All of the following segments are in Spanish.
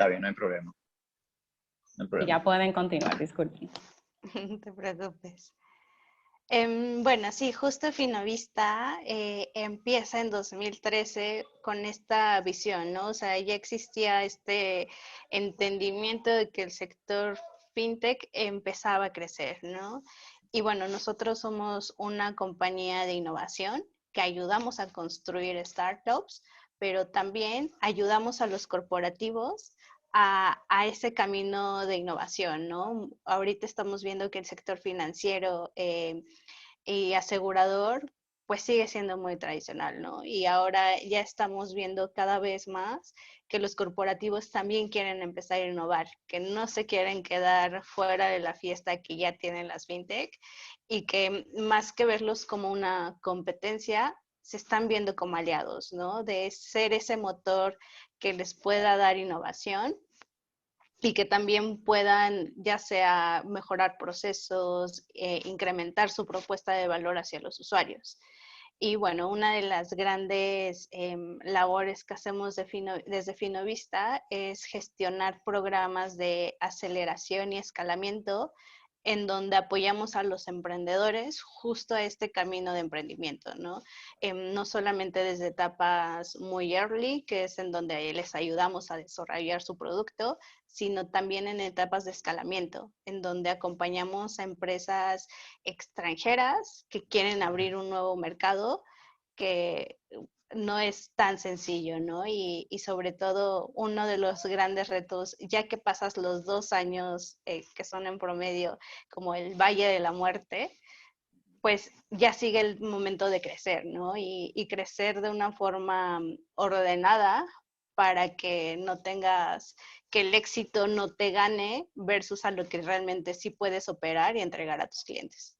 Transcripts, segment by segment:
está bien, no hay problema. No hay Y problema. ya pueden continuar, disculpen. No te preocupes. Bueno, sí, justo Finovista empieza en 2013 con esta visión, ¿no? O sea, ya existía este entendimiento de que el sector fintech empezaba a crecer, ¿no? Y bueno, nosotros somos una compañía de innovación que ayudamos a construir startups, pero también ayudamos a los corporativos a ese camino de innovación, ¿no? Ahorita estamos viendo que el sector financiero y asegurador pues sigue siendo muy tradicional, ¿no? Y ahora ya estamos viendo cada vez más que los corporativos también quieren empezar a innovar, que no se quieren quedar fuera de la fiesta que ya tienen las fintech y que más que verlos como una competencia, se están viendo como aliados, ¿no? De ser ese motor que les pueda dar innovación y que también puedan ya sea mejorar procesos, incrementar su propuesta de valor hacia los usuarios. Y bueno, una de las grandes labores que hacemos desde Finovista es gestionar programas de aceleración y escalamiento en donde apoyamos a los emprendedores justo a este camino de emprendimiento, ¿no? No solamente desde etapas muy early, que es en donde les ayudamos a desarrollar su producto, sino también en etapas de escalamiento, en donde acompañamos a empresas extranjeras que quieren abrir un nuevo mercado que no es tan sencillo, ¿no? Y sobre todo uno de los grandes retos, ya que pasas los 2 años que son en promedio como el Valle de la Muerte, pues ya sigue el momento de crecer, ¿no? Y crecer de una forma ordenada para que no tengas, que el éxito no te gane versus a lo que realmente sí puedes operar y entregar a tus clientes.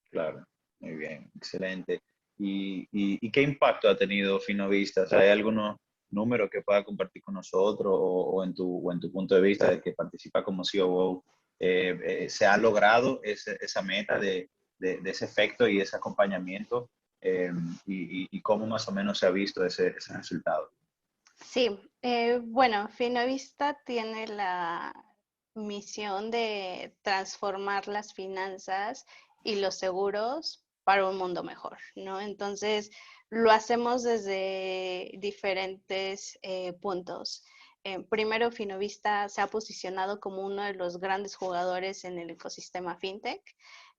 Claro, muy bien, excelente. ¿Y qué impacto ha tenido Finovista? O sea, ¿hay algunos números que pueda compartir con nosotros o en tu punto de vista de que participa como COO? ¿Se ha logrado esa meta de ese efecto y ese acompañamiento? Y cómo más o menos se ha visto ese resultado? Sí, bueno, Finovista tiene la misión de transformar las finanzas y los seguros para un mundo mejor, ¿no? Entonces, lo hacemos desde diferentes puntos. Primero, Finovista se ha posicionado como uno de los grandes jugadores en el ecosistema fintech.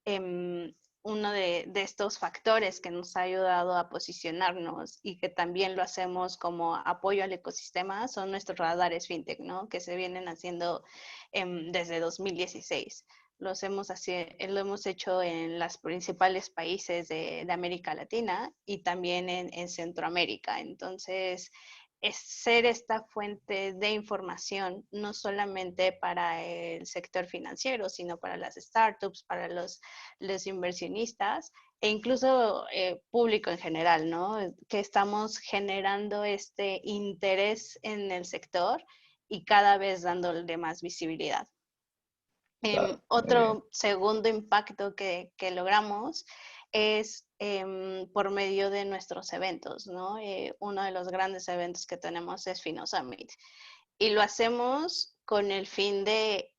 Uno de estos factores que nos ha ayudado a posicionarnos y que también lo hacemos como apoyo al ecosistema son nuestros radares fintech, ¿no? Que se vienen haciendo desde 2016. Lo hemos hecho en los principales países de América Latina y también en Centroamérica. Entonces, es ser esta fuente de información, no solamente para el sector financiero, sino para las startups, para los inversionistas e incluso público en general, ¿no? Que estamos generando este interés en el sector y cada vez dándole más visibilidad. Claro, muy bien. Otro segundo impacto que logramos es por medio de nuestros eventos, ¿no? Uno de los grandes eventos que tenemos es FinoSummit y lo hacemos con el fin de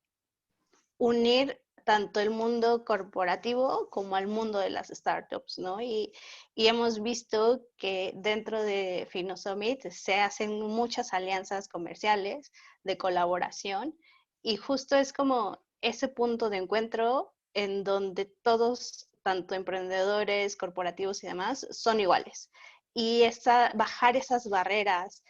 unir tanto el mundo corporativo como al mundo de las startups, ¿no? Y hemos visto que dentro de FinoSummit se hacen muchas alianzas comerciales de colaboración y justo es como ese punto de encuentro en donde todos, tanto emprendedores, corporativos y demás, son iguales. Y bajar esas barreras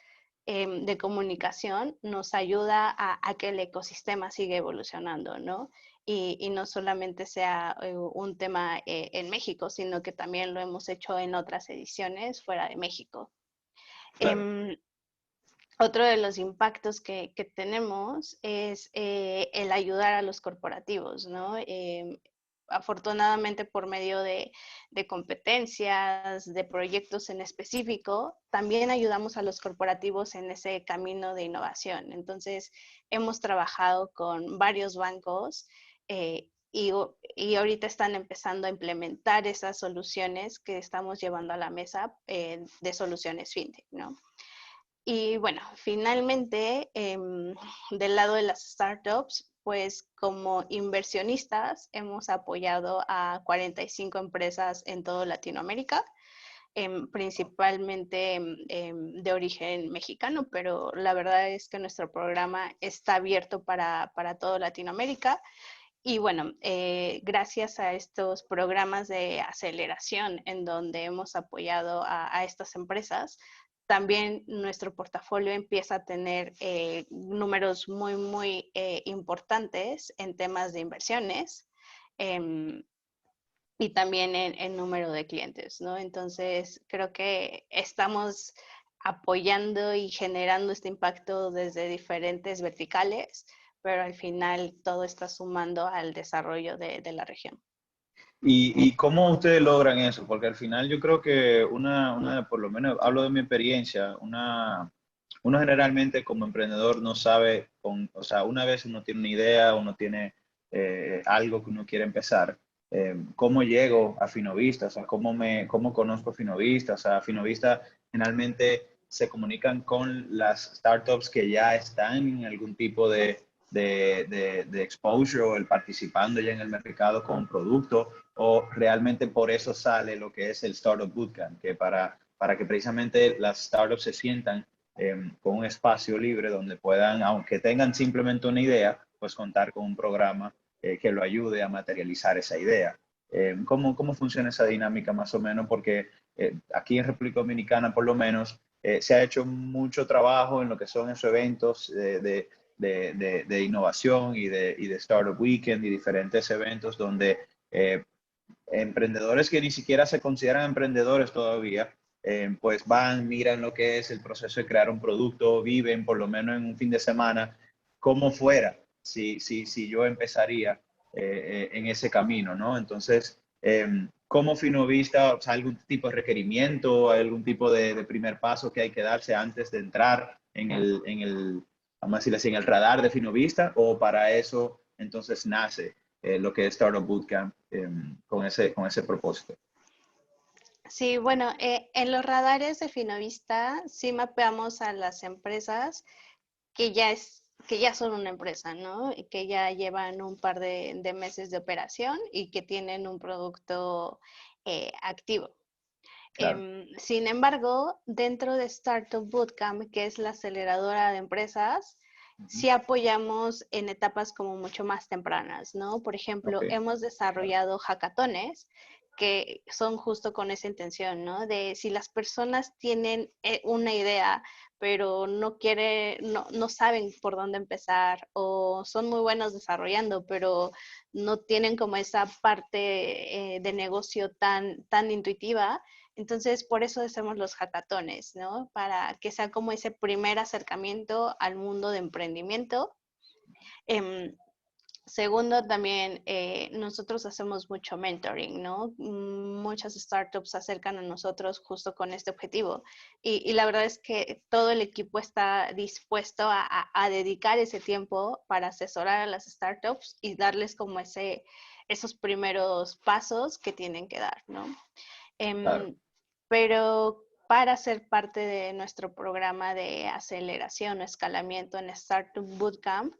de comunicación nos ayuda a que el ecosistema siga evolucionando, ¿no? Y no solamente sea un tema en México, sino que también lo hemos hecho en otras ediciones fuera de México. Claro. Otro de los impactos que tenemos es el ayudar a los corporativos, ¿no? Afortunadamente por medio de competencias, de proyectos en específico, también ayudamos a los corporativos en ese camino de innovación. Entonces, hemos trabajado con varios bancos y ahorita están empezando a implementar esas soluciones que estamos llevando a la mesa de soluciones fintech, ¿no? Y bueno, finalmente, del lado de las startups, pues como inversionistas hemos apoyado a 45 empresas en toda Latinoamérica, principalmente de origen mexicano, pero la verdad es que nuestro programa está abierto para toda Latinoamérica. Y bueno, gracias a estos programas de aceleración en donde hemos apoyado a estas empresas, también nuestro portafolio empieza a tener números muy importantes en temas de inversiones eh, y también en número de clientes, ¿no? Entonces, creo que estamos apoyando y generando este impacto desde diferentes verticales, pero al final todo está sumando al desarrollo de la región. Y cómo ustedes logran eso? Porque al final yo creo que por lo menos hablo de mi experiencia, uno generalmente como emprendedor no sabe, o sea, una vez uno tiene una idea, uno tiene algo que uno quiere empezar, ¿cómo llego a Finovista? O sea, ¿cómo conozco a Finovista? O sea, Finovista generalmente se comunican con las startups que ya están en algún tipo de exposure o el participando ya en el mercado con un producto, o realmente por eso sale lo que es el Startup Bootcamp, que para que precisamente las startups se sientan con un espacio libre donde puedan, aunque tengan simplemente una idea, pues contar con un programa que lo ayude a materializar esa idea. ¿Cómo funciona esa dinámica más o menos? Porque aquí en República Dominicana, por lo menos, se ha hecho mucho trabajo en lo que son esos eventos de innovación y de Startup Weekend y diferentes eventos donde emprendedores que ni siquiera se consideran emprendedores todavía, pues van, miran lo que es el proceso de crear un producto, viven por lo menos en un fin de semana, como fuera, si yo empezaría en ese camino, ¿no? Entonces, ¿cómo Finovista, o sea, algún tipo de requerimiento, algún tipo de primer paso que hay que darse antes de entrar vamos a decirlo así, en el radar de Finovista, o para eso entonces nace lo que es Startup Bootcamp con ese propósito? Sí, bueno, en los radares de Finovista sí mapeamos a las empresas que ya son una empresa, ¿no? Y que ya llevan un par de meses de operación y que tienen un producto activo. Claro. Sin embargo, dentro de Startup Bootcamp, que es la aceleradora de empresas, Ujú. sí apoyamos en etapas como mucho más tempranas, ¿no? Por Ok, ejemplo, hemos claro. desarrollado hackatones que son justo con esa intención, ¿no? De si las personas tienen una idea, pero no saben por dónde empezar, o son muy buenos desarrollando, pero no tienen como esa parte de negocio tan intuitiva. Entonces, por eso hacemos los hackatones, ¿no? Para que sea como ese primer acercamiento al mundo de emprendimiento. Eh, Segundo, también nosotros hacemos mucho mentoring, ¿no? Muchas startups se acercan a nosotros justo con este objetivo. Y la verdad es que todo el equipo está dispuesto a dedicar ese tiempo para asesorar a las startups y darles como esos primeros pasos que tienen que dar, ¿no? Claro. Em, pero para ser parte de nuestro programa de aceleración o escalamiento en Startup Bootcamp,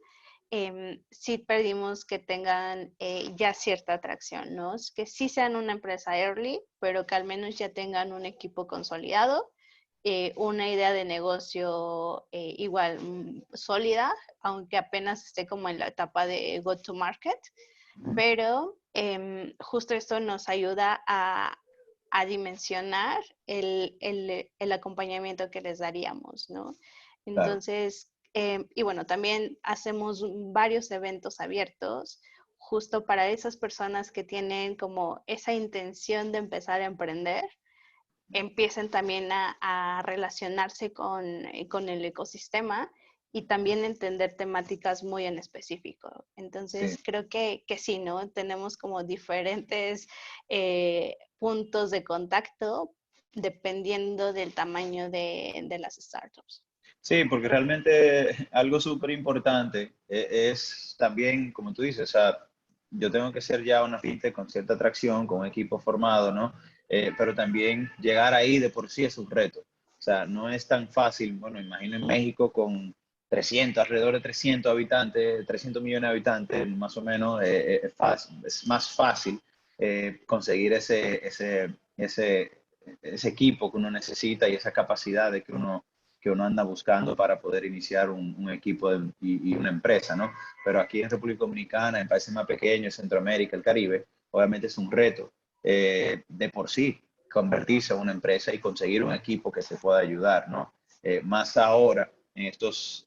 sí pedimos que tengan ya cierta atracción, ¿no? Es que sí sean una empresa early, pero que al menos ya tengan un equipo consolidado, una idea de negocio igual sólida, aunque apenas esté como en la etapa de go to market, Ujú. pero justo esto nos ayuda a dimensionar el acompañamiento que les daríamos, ¿no? Claro. Entonces, y bueno, también hacemos varios eventos abiertos justo para esas personas que tienen como esa intención de empezar a emprender, empiecen también a relacionarse con el ecosistema y también entender temáticas muy en específico. Sí. Entonces, creo que sí, ¿no? Tenemos como diferentes puntos de contacto dependiendo del tamaño de las startups. Sí, porque realmente algo súper importante es también, como tú dices, o sea, yo tengo que ser ya una fintech con cierta atracción, con un equipo formado, ¿no? Pero también llegar ahí de por sí es un reto. O sea, no es tan fácil. Bueno, imagino en México con 300, alrededor de 300 habitantes, 300 millones de habitantes, más o menos, es más fácil conseguir ese equipo que uno necesita y esa capacidad de que uno anda buscando para poder iniciar un equipo y una empresa, ¿no? Pero aquí en República Dominicana, en países más pequeños, Centroamérica, el Caribe, obviamente es un reto de por sí convertirse en una empresa y conseguir un equipo que se pueda ayudar, ¿no? Más ahora, en estos,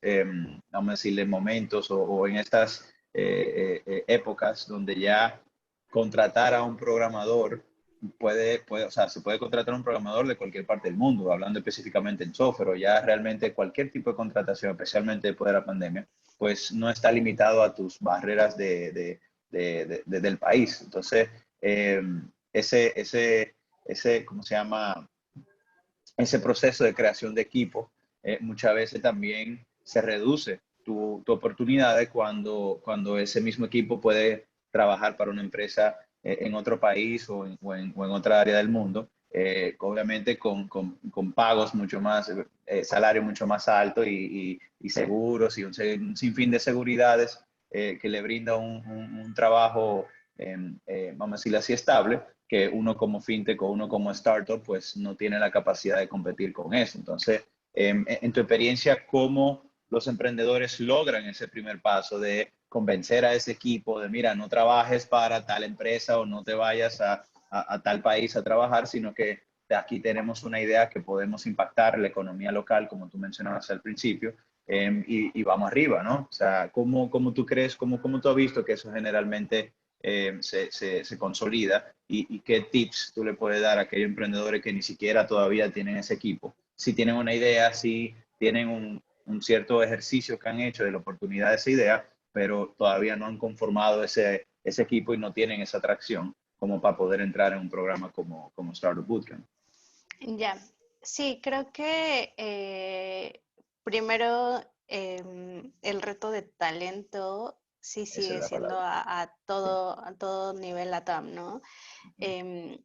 vamos a decirle, momentos o en estas épocas donde ya contratar a un programador o sea, se puede contratar a un programador de cualquier parte del mundo, hablando específicamente en software, o ya realmente cualquier tipo de contratación, especialmente después de la pandemia, pues no está limitado a tus barreras del país. Entonces, ¿cómo se llama? Ese proceso de creación de equipo, muchas veces también se reduce tu oportunidad cuando ese mismo equipo puede trabajar para una empresa en otro país o en otra área del mundo, obviamente con pagos mucho más, salario mucho más alto y seguros y un sinfín de seguridades que le brinda un trabajo, vamos a decirlo así, estable, que uno como fintech o uno como startup pues no tiene la capacidad de competir con eso. Entonces, en tu experiencia, ¿cómo los emprendedores logran ese primer paso de convencer a ese equipo de, mira, no trabajes para tal empresa o no te vayas a tal país a trabajar, sino que aquí tenemos una idea que podemos impactar la economía local, como tú mencionabas al principio, y vamos arriba, ¿no? O sea, ¿cómo tú crees, cómo tú has visto que eso generalmente se consolida y qué tips tú le puedes dar a aquellos emprendedores que ni siquiera todavía tienen ese equipo? Si tienen una idea, si tienen un cierto ejercicio que han hecho de la oportunidad de esa idea, pero todavía no han conformado ese equipo y no tienen esa atracción como para poder entrar en un programa como Startup Bootcamp. Ya, sí, creo que primero el reto de talento sí Esa es sigue la siendo palabra. Sí. a todo nivel LATAM, ¿no? Em,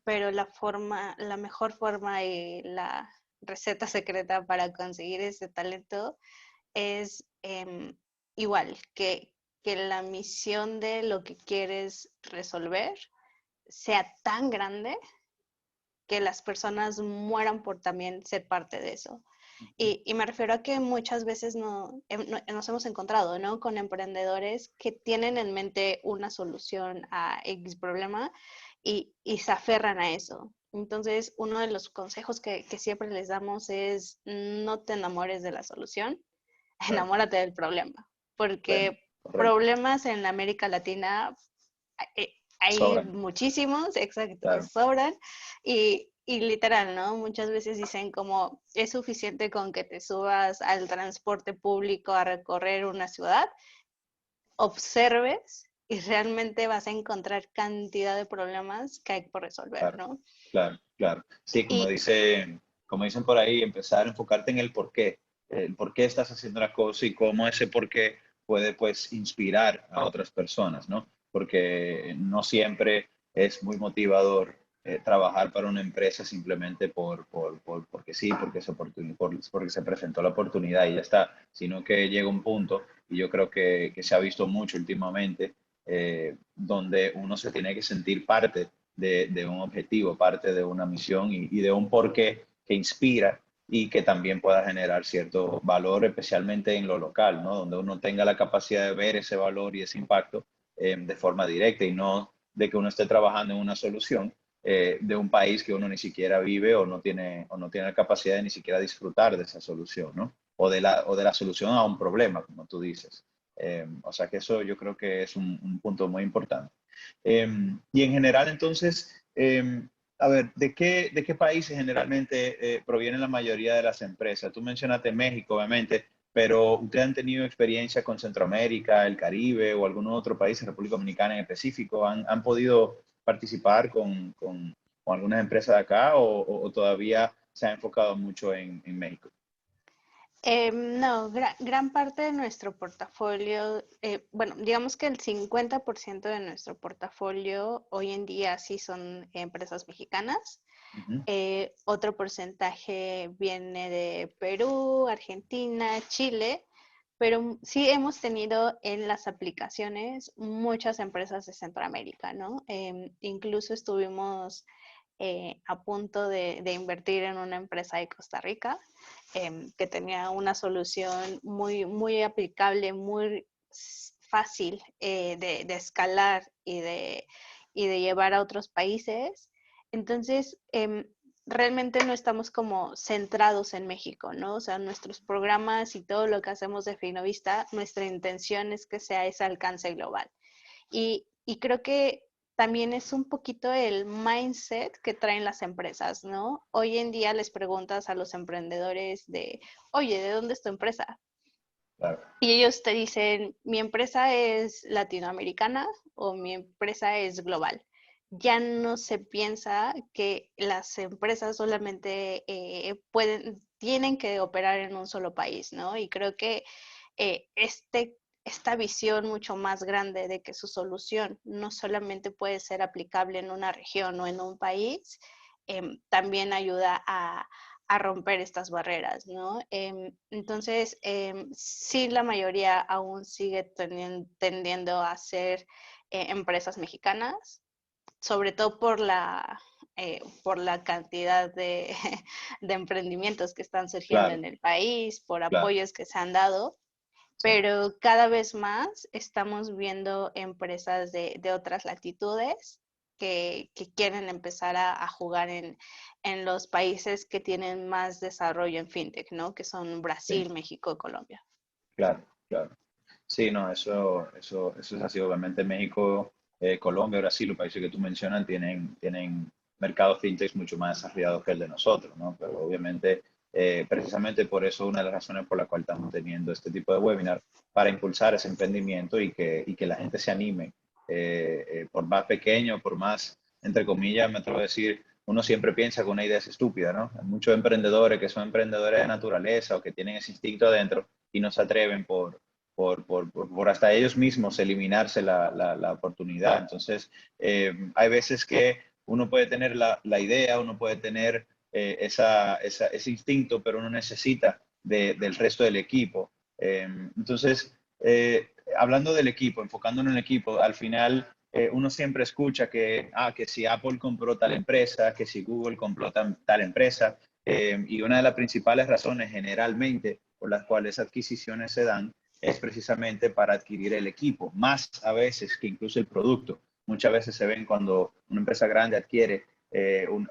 pero la mejor forma y la receta secreta para conseguir ese talento es igual, que la misión de lo que quieres resolver sea tan grande que las personas mueran por también ser parte de eso. Y me refiero a que muchas veces nos hemos encontrado, ¿no? Con emprendedores que tienen en mente una solución a X problema y se aferran a eso. Entonces, uno de los consejos que siempre les damos es no te enamores de la solución, Claro, enamórate del problema, bueno, porque correcto. problemas en América Latina hay Sobran, muchísimos, exacto, claro. sobran y literal, ¿no? Muchas veces dicen como es suficiente con que te subas al transporte público a recorrer una ciudad, observes y realmente vas a encontrar cantidad de problemas que hay por resolver, Claro, ¿no? claro, claro. Sí, Y como dicen por ahí, empezar a enfocarte en el por qué estás haciendo la cosa y cómo ese por qué puede pues inspirar a otras personas, ¿no? Porque no siempre es muy motivador trabajar para una empresa simplemente porque sí, porque se presentó la oportunidad y ya está, sino que llega un punto, y yo creo que se ha visto mucho últimamente, donde uno se tiene que sentir parte de un objetivo, parte de una misión y de un porqué que inspira y que también pueda generar cierto valor, especialmente en lo local, ¿no? Donde uno tenga la capacidad de ver ese valor y ese impacto de forma directa y no de que uno esté trabajando en una solución de un país que uno ni siquiera vive o no tiene la capacidad de ni siquiera disfrutar de esa solución, ¿no? O de la solución a un problema, como tú dices. O sea que eso yo creo que es un punto muy importante. Y en general, entonces, a ver, ¿de qué países generalmente provienen la mayoría de las empresas? Tú mencionaste México, obviamente, pero ¿ustedes han tenido experiencia con Centroamérica, el Caribe o algún otro país, República Dominicana en específico? ¿Han podido participar con algunas empresas de acá o todavía se ha enfocado mucho en México? no, gran parte de nuestro portafolio, bueno, digamos que el 50% de nuestro portafolio hoy en día sí son empresas mexicanas. Ujú. Otro porcentaje viene de Perú, Argentina, Chile, pero sí hemos tenido en las aplicaciones muchas empresas de Centroamérica, ¿no? Incluso estuvimos a punto de invertir en una empresa de Costa Rica que tenía una solución muy aplicable, muy fácil de escalar y de llevar a otros países. Entonces, realmente no estamos como centrados en México, ¿no? O sea, nuestros programas y todo lo que hacemos de Finovista, nuestra intención es que sea ese alcance global. Y creo que también es un poquito el mindset que traen las empresas, ¿no? Hoy en día les preguntas a los emprendedores de, oye, ¿de dónde es tu empresa? Claro, Y ellos te dicen, mi empresa es latinoamericana o mi empresa es global. Ya no se piensa que las empresas solamente tienen que operar en un solo país, ¿no? Y creo que esta visión mucho más grande de que su solución no solamente puede ser aplicable en una región o en un país, también ayuda a romper estas barreras, ¿no? Entonces, sí, la mayoría aún sigue tendiendo a ser empresas mexicanas, sobre todo por la cantidad de emprendimientos que están surgiendo claro, en el país, por claro. apoyos que se han dado, Sí. pero cada vez más estamos viendo empresas de otras latitudes que quieren empezar a jugar en los países que tienen más desarrollo en fintech, ¿no? Que son Sí, Brasil, México y Colombia. claro, claro. Sí, no, eso es así. Obviamente México, Colombia, Brasil, los países que tú mencionas, tienen mercados fintech mucho más desarrollados que el de nosotros, ¿no? Pero obviamente, precisamente por eso, una de las razones por la cual estamos teniendo este tipo de webinar, para impulsar ese emprendimiento y que la gente se anime. Por más pequeño, por más, entre comillas, me atrevo a decir, uno siempre piensa que una idea es estúpida, ¿no? Hay muchos emprendedores que son emprendedores de naturaleza o que tienen ese instinto adentro y no se atreven por hasta ellos mismos eliminarse la oportunidad. Entonces, hay veces que uno puede tener la idea, uno puede tener ese instinto, pero uno necesita del resto del equipo. Entonces, hablando del equipo, enfocándonos en el equipo, al final uno siempre escucha que si Apple compró tal empresa, que si Google compró tal empresa, y una de las principales razones generalmente por las cuales adquisiciones se dan es precisamente para adquirir el equipo, más a veces que incluso el producto. Muchas veces se ven cuando una empresa grande adquiere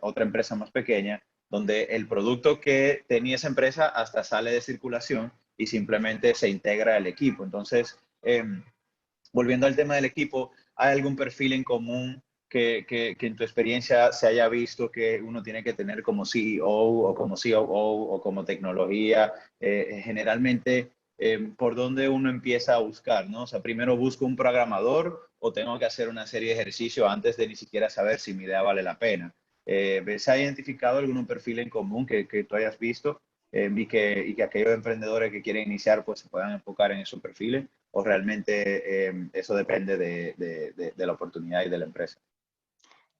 otra empresa más pequeña, donde el producto que tenía esa empresa hasta sale de circulación y simplemente se integra al equipo. Entonces, volviendo al tema del equipo, ¿hay algún perfil en común que en tu experiencia se haya visto que uno tiene que tener como CEO o como COO o como tecnología? Generalmente, ¿por dónde uno empieza a buscar? ¿No? O sea, primero busco un programador o tengo que hacer una serie de ejercicios antes de ni siquiera saber si mi idea vale la pena. ¿Se ha identificado algún perfil en común que tú hayas visto y que aquellos emprendedores que quieren iniciar pues se puedan enfocar en esos perfiles? ¿O realmente eso depende de la oportunidad y de la empresa?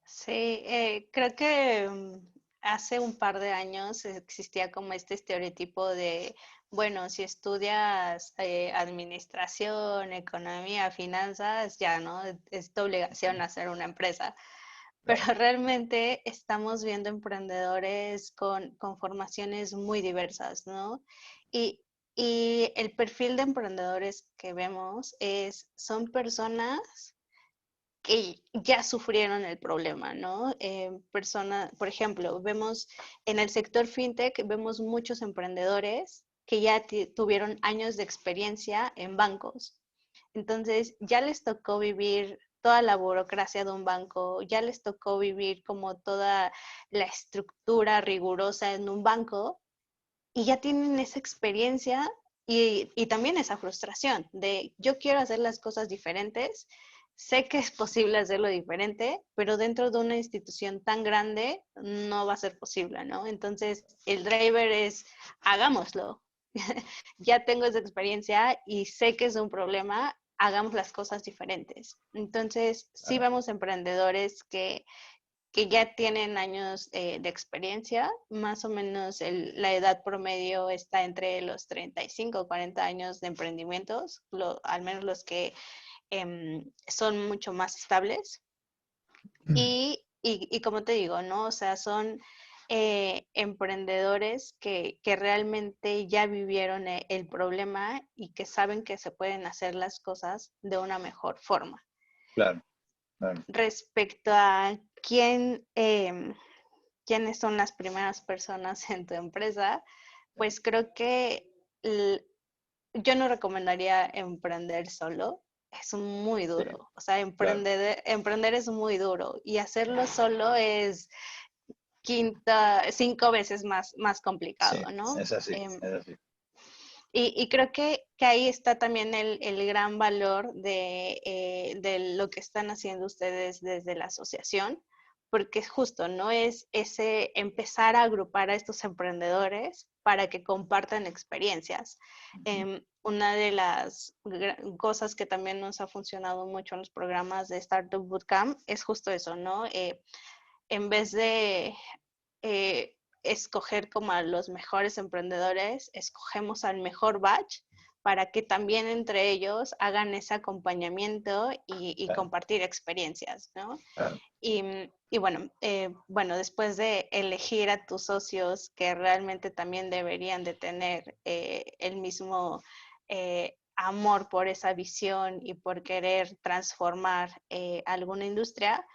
Sí, creo que hace un par de años existía como este estereotipo de, bueno, si estudias administración, economía, finanzas, ya, ¿no? Es tu obligación hacer una empresa. Pero Claro, realmente estamos viendo emprendedores con formaciones muy diversas, ¿no? Y, y el perfil de emprendedores que vemos son personas que ya sufrieron el problema, ¿no? Por ejemplo, vemos en el sector fintech, vemos muchos emprendedores que ya tuvieron años de experiencia en bancos. Entonces, ya les tocó vivir toda la burocracia de un banco, ya les tocó vivir como toda la estructura rigurosa en un banco y ya tienen esa experiencia y también esa frustración de yo quiero hacer las cosas diferentes, sé que es posible hacerlo diferente, pero dentro de una institución tan grande no va a ser posible, ¿no? Entonces, el driver es hagámoslo. Ya tengo esa experiencia y sé que es un problema, hagamos las cosas diferentes. Entonces, sí claro. vemos emprendedores que ya tienen años de experiencia, más o menos la edad promedio está entre los 35 o 40 años de emprendimientos, al menos los que son mucho más estables. Y como te digo, ¿no? O sea, son emprendedores que realmente ya vivieron el problema y que saben que se pueden hacer las cosas de una mejor forma. Claro, claro. Respecto a quiénes son las primeras personas en tu empresa, pues creo que yo no recomendaría emprender solo. Es muy Sí, duro. O sea, claro. emprender es muy duro y hacerlo solo es 5 veces más Sí, complicado, ¿no? es así, es así. Y creo que ahí está también el gran valor de lo que están haciendo ustedes desde la asociación, porque justo, ¿no? Es ese empezar a agrupar a estos emprendedores para que compartan experiencias. Una de las cosas que también nos ha funcionado mucho en los programas de Startup Bootcamp es justo eso, ¿no? En vez de escoger como a los mejores emprendedores, escogemos al mejor batch para que también entre ellos hagan ese acompañamiento y Claro, compartir experiencias, ¿no? claro. Y bueno, después de elegir a tus socios que realmente también deberían de tener el mismo amor por esa visión y por querer transformar alguna industria,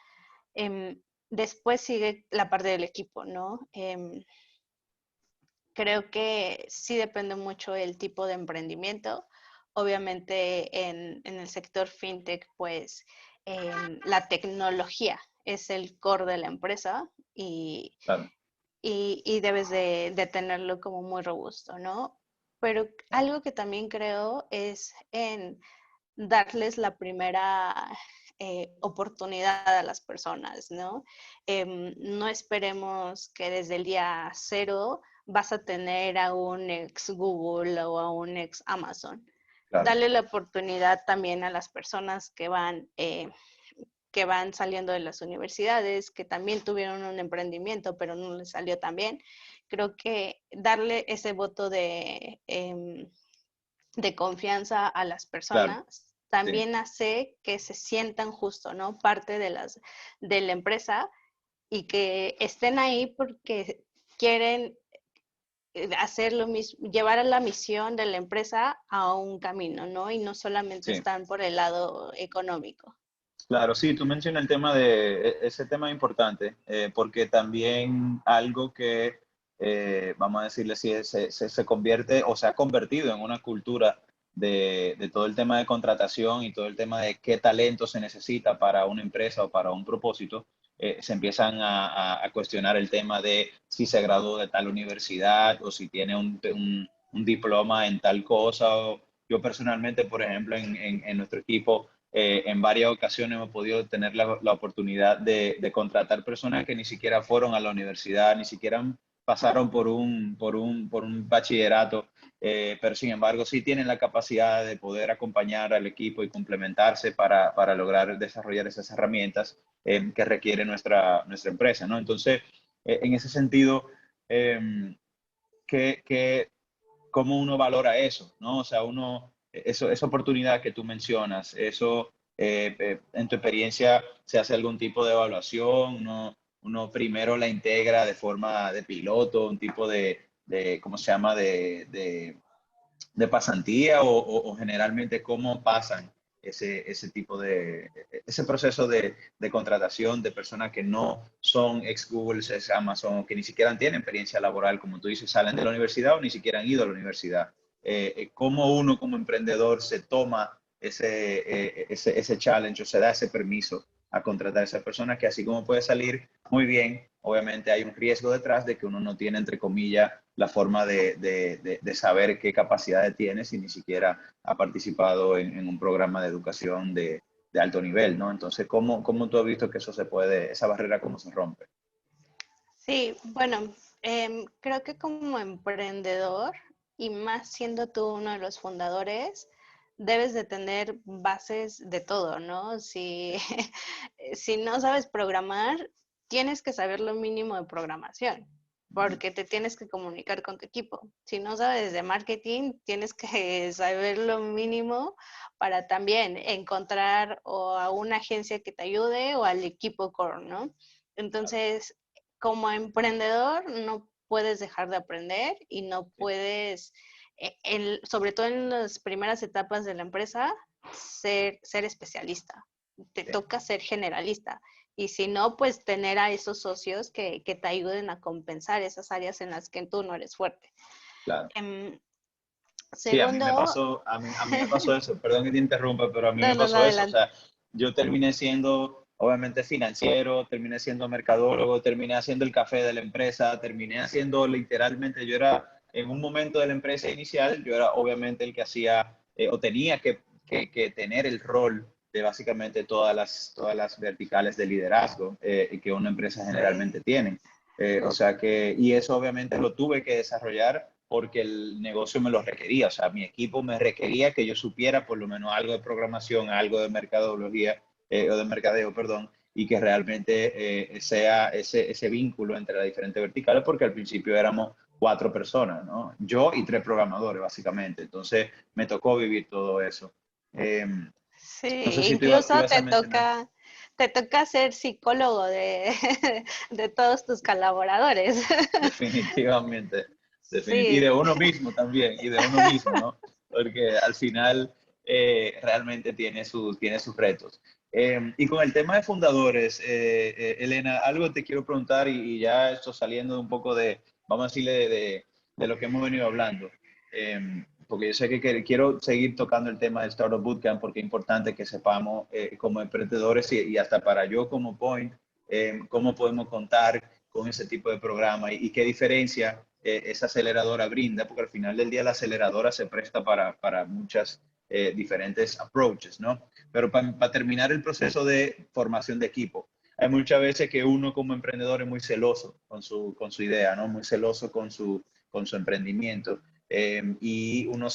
después sigue la parte del equipo, ¿no? Creo que sí depende mucho el tipo de emprendimiento. Obviamente en el sector fintech, pues la tecnología es el core de la empresa Claro. y debes de tenerlo como muy robusto, ¿no? Pero algo que también creo es en darles la primera oportunidad a las personas, ¿no? No esperemos que desde el día cero vas a tener a un ex Google o a un ex Amazon. Claro. Dale la oportunidad también a las personas que van saliendo de las universidades, que también tuvieron un emprendimiento, pero no les salió tan bien. Creo que darle ese voto de confianza a las Claro, personas sí. también hace que se sientan justo, ¿no? Parte de la empresa y que estén ahí porque quieren hacer lo mismo, llevar a la misión de la empresa a un camino, ¿no? Y no solamente Sí, están por el lado económico. claro, sí, tú mencionas el tema ese tema es importante, porque también algo que, vamos a decirle, si se convierte o se ha convertido en una cultura de todo el tema de contratación y todo el tema de qué talento se necesita para una empresa o para un propósito, se empiezan a cuestionar el tema de si se graduó de tal universidad o si tiene un diploma en tal cosa. Yo personalmente, por ejemplo, en nuestro equipo, en varias ocasiones hemos podido tener la oportunidad de contratar personas que ni siquiera fueron a la universidad, ni siquiera pasaron por un bachillerato, pero sin embargo sí tienen la capacidad de poder acompañar al equipo y complementarse para lograr desarrollar esas herramientas que requiere nuestra empresa, ¿no? Entonces, en ese sentido, eh, ¿qué, cómo uno valora eso, ¿no? O sea, esa oportunidad que tú mencionas, eso, en tu experiencia, ¿se hace algún tipo de evaluación? Uno primero la integra de forma de piloto, un tipo ¿cómo se llama?, de pasantía o generalmente cómo pasan ese tipo ese proceso de contratación de personas que no son ex Google, ex Amazon, que ni siquiera tienen experiencia laboral, como tú dices, salen de la universidad o ni siquiera han ido a la universidad. ¿Cómo uno como emprendedor se toma ese challenge o se da ese permiso a contratar a esas personas que así como puede salir muy bien, obviamente hay un riesgo detrás de que uno no tiene, entre comillas, la forma de saber qué capacidades tiene si ni siquiera ha participado en un programa de educación de alto nivel, ¿no? Entonces, ¿cómo tú has visto que eso se puede, esa barrera, cómo se rompe? Sí, bueno, creo que como emprendedor y más siendo tú uno de los fundadores, debes de tener bases de todo, ¿no? Si, si no sabes programar, tienes que saber lo mínimo de programación, porque te tienes que comunicar con tu equipo. Si no sabes de marketing, tienes que saber lo mínimo para también encontrar o a una agencia que te ayude o al equipo core, ¿no? Entonces, como emprendedor, no puedes dejar de aprender y no puedes, sobre todo en las primeras etapas de la empresa, ser especialista. Te toca ser generalista. Y si no, pues tener a esos socios que te ayuden a compensar esas áreas en las que tú no eres fuerte. Claro. Sí, Segundo, a mí me pasó eso, perdón que te interrumpa, pero a mí no, me no, no, pasó eso, o adelante. sea, yo terminé siendo, obviamente, financiero, terminé siendo mercadólogo, terminé haciendo el café de la empresa, terminé haciendo literalmente, yo era, en un momento de la empresa inicial, yo era obviamente el que hacía, o tenía que tener el rol de básicamente todas las verticales de liderazgo que una empresa generalmente tiene. O sea que, y eso obviamente lo tuve que desarrollar porque el negocio me lo requería, o sea, mi equipo me requería que yo supiera por lo menos algo de programación, algo de mercadología, o de mercadeo, perdón, y que realmente sea ese vínculo entre las diferentes verticales, porque al principio éramos 4 personas, ¿no? Yo y 3 programadores, básicamente. Entonces, me tocó vivir todo eso. No sé Sí, si tú incluso ibas a mencionar. te toca ser psicólogo de, de todos tus colaboradores. Definitivamente, y Sí, de uno mismo también, y de uno mismo, ¿no? Porque al final realmente tiene sus retos. Y con el tema de fundadores, Elena, algo te quiero preguntar y ya esto saliendo un poco de, vamos a decirle, de lo que hemos venido hablando. Porque yo sé que quiero seguir tocando el tema del Startup Bootcamp porque es importante que sepamos como emprendedores y hasta para yo como Point, cómo podemos contar con ese tipo de programa y qué diferencia esa aceleradora brinda, porque al final del día la aceleradora se presta para muchas diferentes approaches, ¿no? Pero para terminar el proceso de formación de equipo, hay muchas veces que uno como emprendedor es muy celoso con su idea, ¿no? Muy celoso con su emprendimiento. Y uno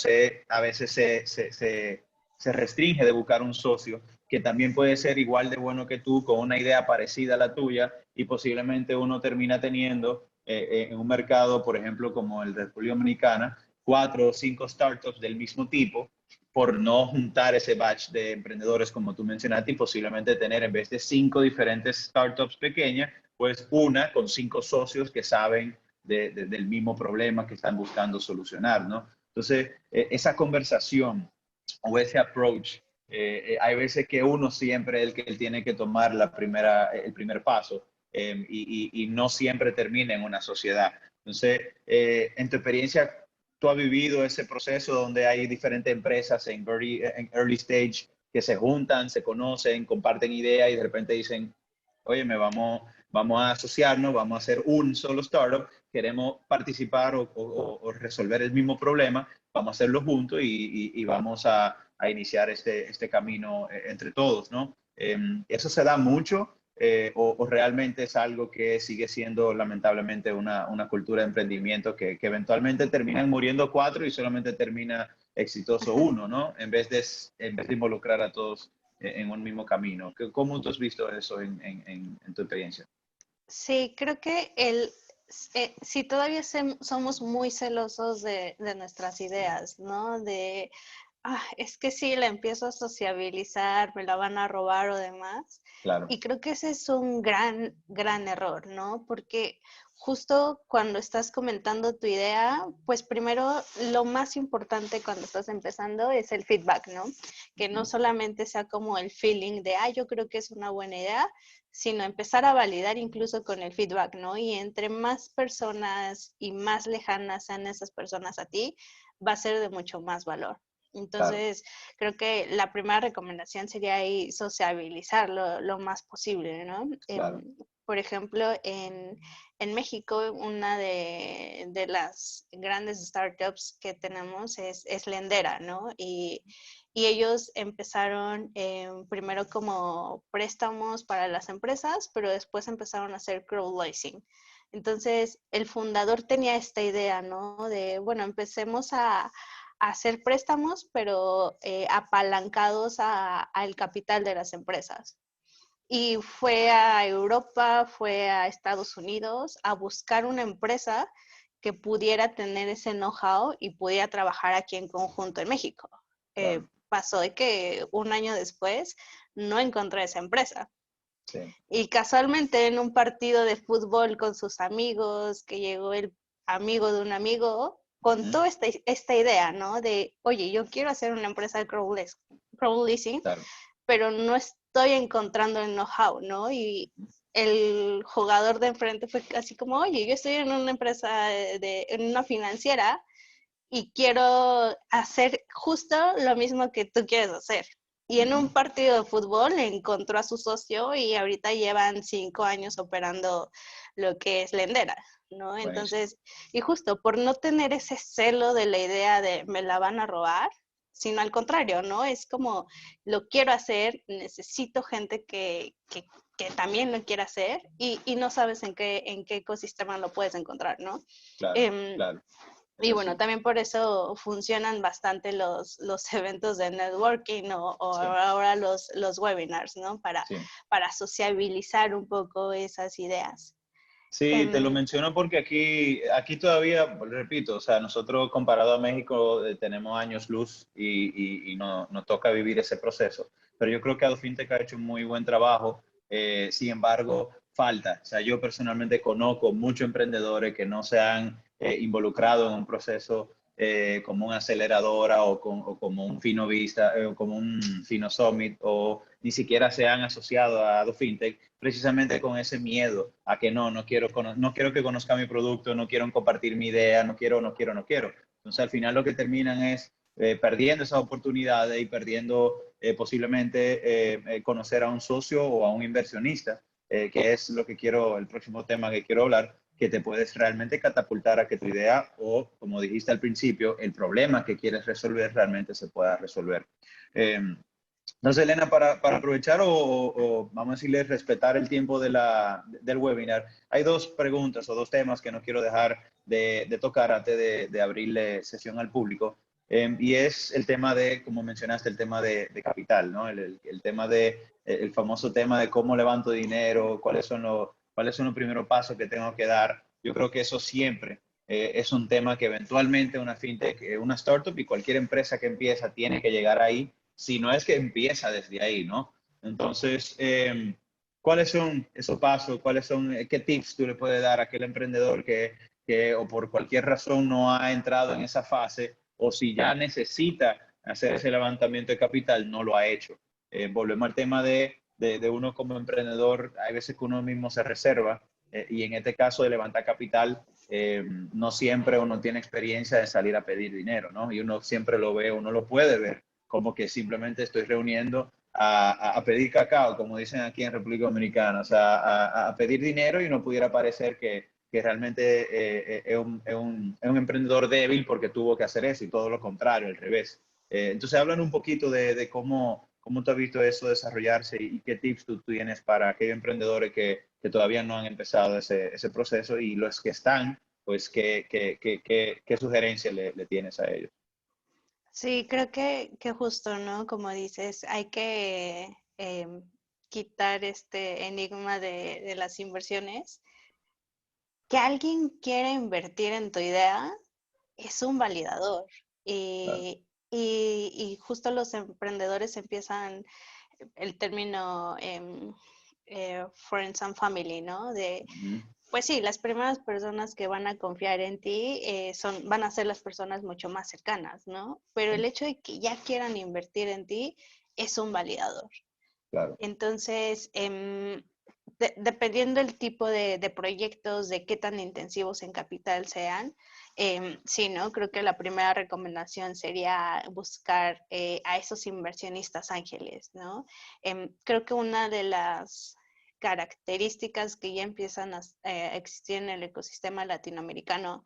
a veces se restringe de buscar un socio que también puede ser igual de bueno que tú, con una idea parecida a la tuya, y posiblemente uno termina teniendo en un mercado, por ejemplo, como el de República Dominicana, 4 o 5 startups del mismo tipo, por no juntar ese batch de emprendedores como tú mencionaste y posiblemente tener en vez de 5 diferentes startups pequeñas, pues una con 5 socios que saben del mismo problema que están buscando solucionar, ¿no? Entonces, esa conversación o ese approach, hay veces que uno siempre es el que tiene que tomar el primer paso y no siempre termina en una sociedad. Entonces, en tu experiencia, ¿tú has vivido ese proceso donde hay diferentes empresas en early stage que se juntan, se conocen, comparten ideas y de repente dicen, oye, vamos a asociarnos, vamos a hacer un solo startup, queremos participar o resolver el mismo problema, vamos a hacerlo juntos y vamos a iniciar este camino entre todos, ¿no? Eso se da mucho o realmente es algo que sigue siendo lamentablemente una cultura de emprendimiento que eventualmente terminan muriendo 4 y solamente termina exitoso uno, ¿no? En vez de involucrar a todos en un mismo camino. ¿Cómo tú has visto eso en tu experiencia? sí, creo que si todavía somos muy celosos de nuestras ideas, ¿no? Es que si la empiezo a sociabilizar, me la van a robar o demás. Claro, Y creo que ese es un gran, gran error, ¿no? Porque justo cuando estás comentando tu idea, pues primero lo más importante cuando estás empezando es el feedback, ¿no? Que no solamente sea como el feeling de, yo creo que es una buena idea, sino empezar a validar incluso con el feedback, ¿no? Y entre más personas y más lejanas sean esas personas a ti, va a ser de mucho más valor. claro. Entonces, creo que la primera recomendación sería ahí sociabilizar lo más posible, ¿no? Claro. Por ejemplo, en México, una de las grandes startups que tenemos es Lendera, ¿no? Y ellos empezaron primero como préstamos para las empresas, pero después empezaron a hacer crowdsourcing. Entonces, el fundador tenía esta idea, ¿no? De, bueno, empecemos a hacer préstamos, pero apalancados al capital de las empresas. y fue a Europa, fue a Estados Unidos a buscar una empresa que pudiera tener ese know-how y pudiera trabajar aquí en conjunto en México. Claro. Pasó de que un año después no encontré esa empresa. Sí. Y casualmente en un partido de fútbol con sus amigos, que llegó el amigo de un amigo, contó esta idea, ¿no? De, oye, yo quiero hacer una empresa de crowd leasing, Claro. pero no estoy encontrando el know-how, ¿no? Y el jugador de enfrente fue así como, oye, yo estoy en una empresa, en una financiera y quiero hacer justo lo mismo que tú quieres hacer. Y en un partido de fútbol encontró a su socio y ahorita llevan 5 años operando lo que es Lendera, ¿no? Buenísimo. Entonces, y justo por no tener ese celo de la idea de me la van a robar, sino al contrario, ¿no? Es como, lo quiero hacer, necesito gente que también lo quiera hacer y no sabes en qué ecosistema lo puedes encontrar, ¿no? Claro, Em, claro. Es y bueno, así. también por eso funcionan bastante los eventos de networking o Sí, ahora los webinars, ¿no? sí. Para sociabilizar un poco esas ideas. Sí, te lo Em, menciono porque aquí todavía, repito, o sea, nosotros comparado a México tenemos años luz y nos toca vivir ese proceso. Pero yo creo que AdoFintech ha hecho un muy buen trabajo. Sin embargo, falta. O sea, yo personalmente conozco muchos emprendedores que no se han involucrado en un proceso como una aceleradora o como un Finovista, o como un Fino Summit, o ni siquiera se han asociado a AdoFintech precisamente con ese miedo a que no quiero que conozca mi producto, no quiero compartir mi idea, no quiero. Entonces, al final lo que terminan es perdiendo esas oportunidades y perdiendo posiblemente conocer a un socio o a un inversionista, que es lo que quiero, el próximo tema que quiero hablar, que te puedes realmente catapultar a que tu idea o, como dijiste al principio, el problema que quieres resolver realmente se pueda resolver. Eh, entonces, Elena, para aprovechar o, vamos a decirle, respetar el tiempo del webinar, hay dos preguntas o dos temas que no quiero dejar de tocar antes de abrirle sesión al público. Y es el tema de, como mencionaste, el tema de capital, ¿no? El tema el famoso tema de cómo levanto dinero, cuáles son los primeros pasos que tengo que dar. Yo creo que eso siempre es un tema que eventualmente una fintech, una startup y cualquier empresa que empieza tiene que llegar ahí, si no es que empieza desde ahí, ¿no? Entonces, ¿cuáles son esos pasos? ¿Qué tips tú le puedes dar a aquel emprendedor que o por cualquier razón no ha entrado en esa fase, o si ya necesita hacer ese levantamiento de capital, no lo ha hecho? Volvemos al tema de uno como emprendedor, hay veces que uno mismo se reserva, y en este caso de levantar capital, no siempre uno tiene experiencia de salir a pedir dinero, ¿no? Y uno siempre lo ve, uno lo puede ver como que simplemente estoy reuniendo a pedir cacao, como dicen aquí en República Dominicana, o sea, a pedir dinero, y no pudiera parecer que realmente es un emprendedor débil porque tuvo que hacer eso, y todo lo contrario, al revés. Entonces, hablan un poquito de cómo tú has visto eso desarrollarse y qué tips tú tienes para aquellos emprendedores que todavía no han empezado ese proceso, y los que están, pues, qué sugerencia le tienes a ellos. sí, creo que justo, ¿no? Como dices, hay que quitar este enigma de las inversiones. Que alguien quiera invertir en tu idea es un validador. Claro. Y justo los emprendedores empiezan el término friends and family, ¿no? De, Ujú. pues sí, las primeras personas que van a confiar en ti van a ser las personas mucho más cercanas, ¿no? Pero el Sí, hecho de que ya quieran invertir en ti es un validador. claro. Entonces, dependiendo del tipo de proyectos, de qué tan intensivos en capital sean, sí, ¿no? Creo que la primera recomendación sería buscar a esos inversionistas ángeles, ¿no? Creo que una de las características que ya empiezan a existir en el ecosistema latinoamericano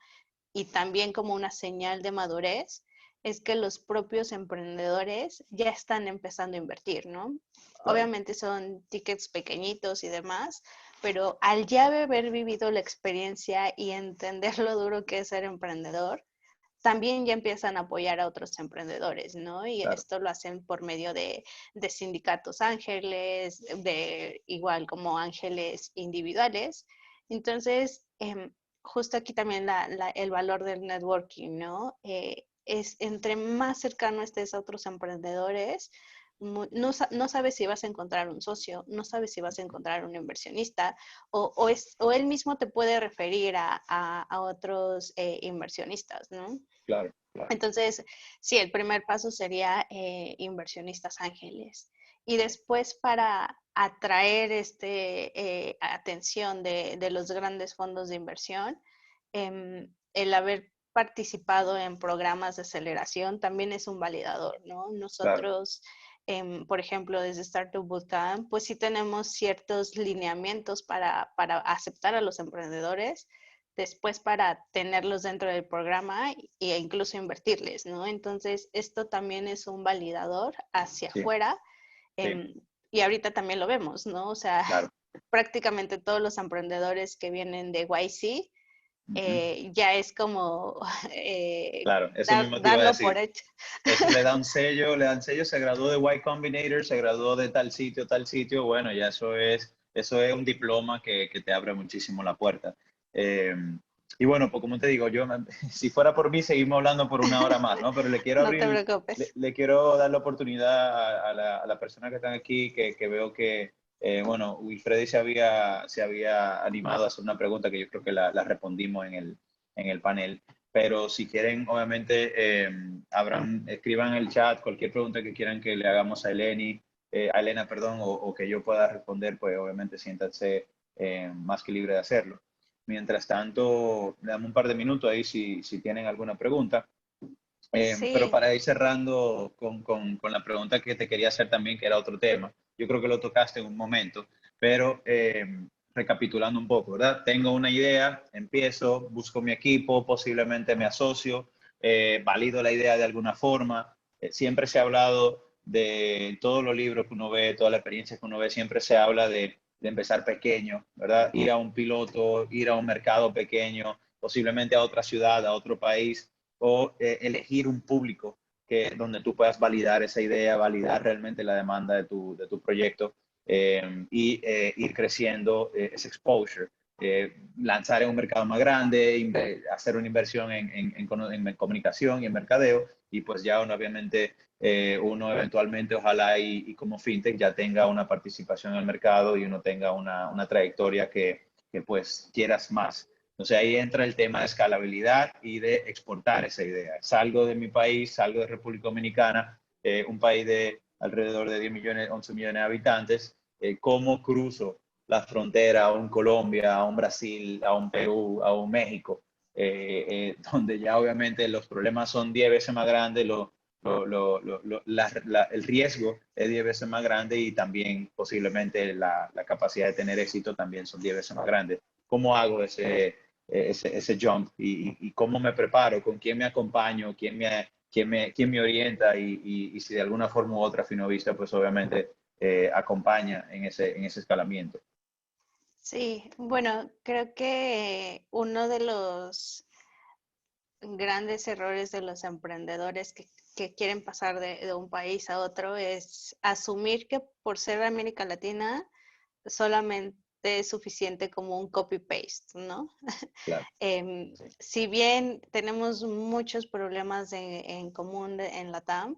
y también como una señal de madurez es que los propios emprendedores ya están empezando a invertir, ¿no? Claro. Obviamente son tickets pequeñitos y demás, pero al ya haber vivido la experiencia y entender lo duro que es ser emprendedor, también ya empiezan a apoyar a otros emprendedores, ¿no? Y claro, esto lo hacen por medio de sindicatos ángeles, de igual como ángeles individuales. Entonces, justo aquí también el valor del networking, ¿no? Es entre más cercano estés a otros emprendedores, no sabes si vas a encontrar un socio, no sabes si vas a encontrar un inversionista, o él mismo te puede referir a otros inversionistas, ¿no? claro, claro, Entonces, sí, el primer paso sería inversionistas ángeles. Y después para atraer atención de los grandes fondos de inversión, el haber participado en programas de aceleración también es un validador, ¿no? claro, Nosotros, por ejemplo, desde Startup Bootcamp, pues sí tenemos ciertos lineamientos para aceptar a los emprendedores, después para tenerlos dentro del programa e incluso invertirles, ¿no? Entonces, esto también es un validador hacia sí, afuera, sí, y ahorita también lo vemos, ¿no? O sea, claro. prácticamente todos los emprendedores que vienen de YC, Ujú. ya es como Claro, eso mismo te iba a darlo por decir. hecho. Eso le dan sello, se graduó de Y Combinator, se graduó de tal sitio, bueno, ya eso es un diploma que te abre muchísimo la puerta. Eh, y bueno, pues como te digo, si fuera por mí, seguimos hablando por una hora más, ¿no? Pero No te preocupes. le quiero dar la oportunidad a la persona que están aquí, que veo que, bueno, Wilfredi se había animado a hacer una pregunta que yo creo que la respondimos en el panel. Pero si quieren, obviamente, escriban en el chat cualquier pregunta que quieran que le hagamos a Elena, perdón, o que yo pueda responder, pues obviamente siéntanse más que libre de hacerlo. Mientras tanto, le damos un par de minutos ahí si tienen alguna pregunta. Pero Sí, para ir cerrando con la pregunta que te quería hacer también, que era otro tema, yo creo que lo tocaste en un momento, pero recapitulando un poco, ¿verdad? Tengo una idea, empiezo, busco mi equipo, posiblemente me asocio, valido la idea de alguna forma. Siempre se ha hablado de todos los libros que uno ve, toda la experiencia que uno ve, siempre se habla de empezar pequeño, ¿verdad? Ir a un piloto, ir a un mercado pequeño, posiblemente a otra ciudad, a otro país o elegir un público donde tú puedas validar esa idea, validar realmente la demanda de tu proyecto y ir creciendo ese exposure. Lanzar en un mercado más grande, hacer una inversión en comunicación y en mercadeo y pues ya uno, obviamente uno eventualmente ojalá y como fintech ya tenga una participación en el mercado y uno tenga una trayectoria que pues quieras más. Entonces ahí entra el tema de escalabilidad y de exportar esa idea. Salgo de mi país, salgo de República Dominicana, un país de alrededor de 10 millones, 11 millones de habitantes. ¿Cómo cruzo la frontera a un Colombia, a un Brasil, a un Perú, a un México? Donde ya obviamente los problemas son 10 veces más grandes, el riesgo es 10 veces más grande y también posiblemente la capacidad de tener éxito también son 10 veces más grandes. ¿Cómo hago ese jump y cómo me preparo, con quién me acompaño, quién me orienta y si de alguna forma u otra Finovista pues obviamente acompaña en ese escalamiento. sí. Bueno, creo que uno de los grandes errores de los emprendedores que quieren pasar de un país a otro es asumir que por ser América Latina solamente es suficiente como un copy-paste, ¿no? Claro, Si bien tenemos muchos problemas en común en LATAM,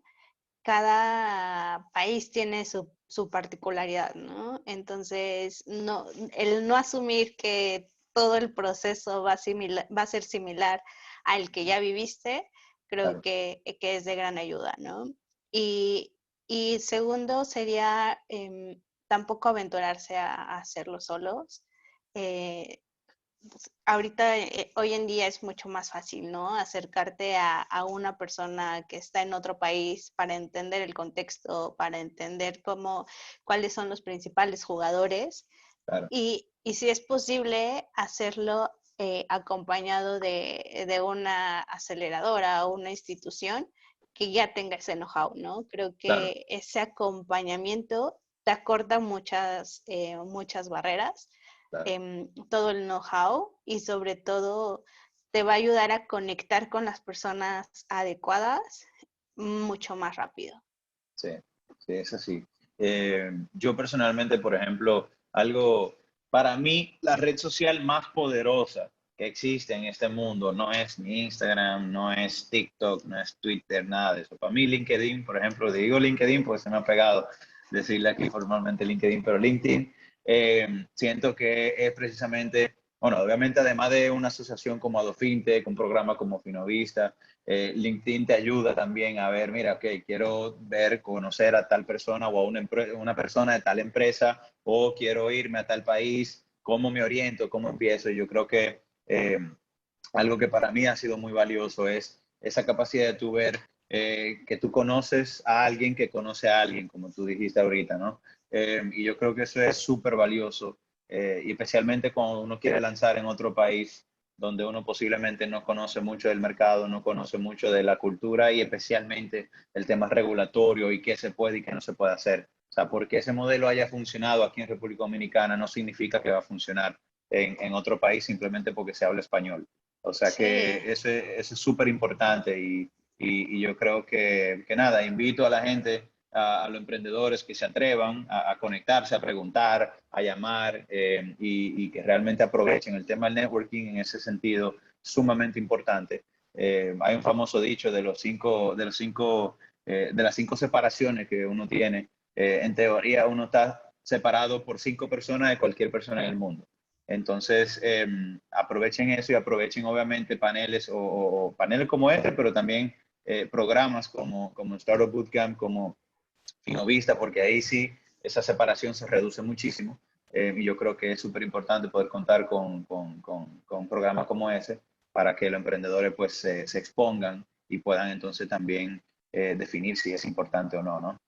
cada país tiene su particularidad, ¿no? Entonces, el no asumir que todo el proceso va a ser similar al que ya viviste, creo claro, que es de gran ayuda, ¿no? Y, y segundo sería tampoco aventurarse a hacerlo solos. Eh, Ahorita, hoy en día es mucho más fácil, ¿no? Acercarte a una persona que está en otro país para entender el contexto, para entender cuáles son los principales jugadores claro, y si es posible hacerlo acompañado de una aceleradora o una institución que ya tenga ese know-how, ¿no? Creo claro, que ese acompañamiento te acorta muchas barreras, claro, todo el know-how y sobre todo te va a ayudar a conectar con las personas adecuadas mucho más rápido. Sí, sí, es así. Yo personalmente, por ejemplo, algo, para mí, la red social más poderosa que existe en este mundo no es ni Instagram, no es TikTok, no es Twitter, nada de eso. Para mí, LinkedIn, por ejemplo, digo LinkedIn porque se me ha pegado decirle aquí formalmente LinkedIn, pero LinkedIn siento que es precisamente, bueno, obviamente además de una asociación como Adofintech, un programa como Finovista, LinkedIn te ayuda también a ver, mira, ok, quiero ver, conocer a tal persona o a una persona de tal empresa o quiero irme a tal país, ¿cómo me oriento? ¿Cómo empiezo? Yo creo que algo que para mí ha sido muy valioso es esa capacidad de tú ver que tú conoces a alguien que conoce a alguien, como tú dijiste ahorita, ¿no? Y yo creo que eso es súper valioso, y especialmente cuando uno quiere lanzar en otro país donde uno posiblemente no conoce mucho del mercado, no conoce mucho de la cultura y especialmente el tema regulatorio y qué se puede y qué no se puede hacer. O sea, porque ese modelo haya funcionado aquí en República Dominicana no significa que va a funcionar en otro país simplemente porque se habla español. O sea Sí. que eso es súper importante y yo creo que nada, invito a la gente, a los emprendedores que se atrevan a conectarse, a preguntar, a llamar y que realmente aprovechen el tema del networking en ese sentido sumamente importante. Hay un famoso dicho de las cinco separaciones que uno tiene. En teoría, uno está separado por 5 personas de cualquier persona en el mundo. Entonces, aprovechen eso y aprovechen obviamente paneles o paneles como este, pero también programas como Startup Bootcamp, como Finovista, porque ahí sí esa separación se reduce muchísimo. Y yo creo que es súper importante poder contar con programas como ese para que los emprendedores pues se expongan y puedan entonces también definir si es importante o no, ¿no?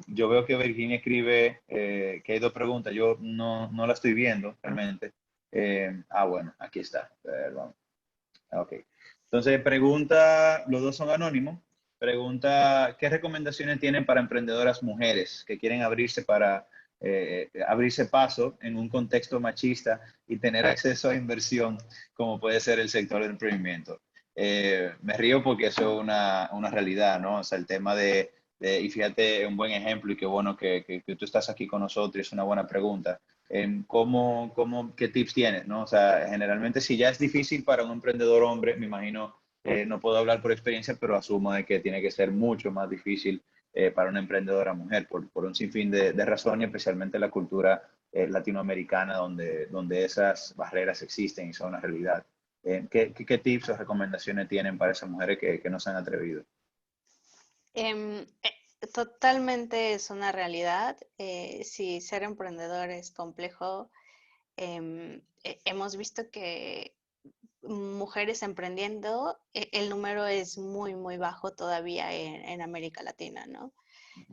Yo veo que Virginia escribe que hay dos preguntas. Yo no la estoy viendo realmente. Bueno, aquí está. Perdón. Ok. Entonces, pregunta, los dos son anónimos. Pregunta, ¿qué recomendaciones tienen para emprendedoras mujeres que quieren abrirse paso en un contexto machista y tener acceso a inversión, como puede ser el sector del emprendimiento? Me río porque eso es una realidad, ¿no? O sea, el tema y fíjate, un buen ejemplo y qué bueno que tú estás aquí con nosotros, es una buena pregunta. ¿Qué tips tienes, no? O sea, generalmente si ya es difícil para un emprendedor hombre, me imagino, no puedo hablar por experiencia, pero asumo de que tiene que ser mucho más difícil para una emprendedora mujer por un sinfín de razones, especialmente la cultura latinoamericana donde esas barreras existen y son una realidad. ¿Qué tips o recomendaciones tienen para esas mujeres que no se han atrevido? Totalmente es una realidad. Sí, ser emprendedor es complejo. Hemos visto que mujeres emprendiendo, el número es muy, muy bajo todavía en América Latina, ¿no?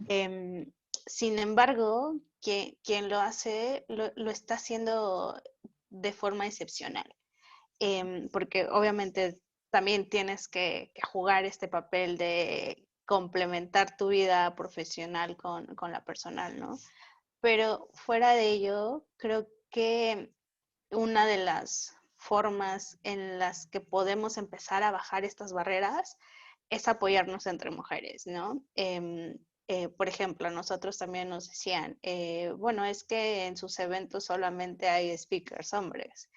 Em, Sin embargo, quien lo hace, lo está haciendo de forma excepcional, porque obviamente también tienes que jugar este papel de complementar tu vida profesional con la personal, ¿no? Pero fuera de ello, creo que una de las formas en las que podemos empezar a bajar estas barreras es apoyarnos entre mujeres, ¿no? Por ejemplo, nosotros también nos decían, bueno, es que en sus eventos solamente hay speakers hombres.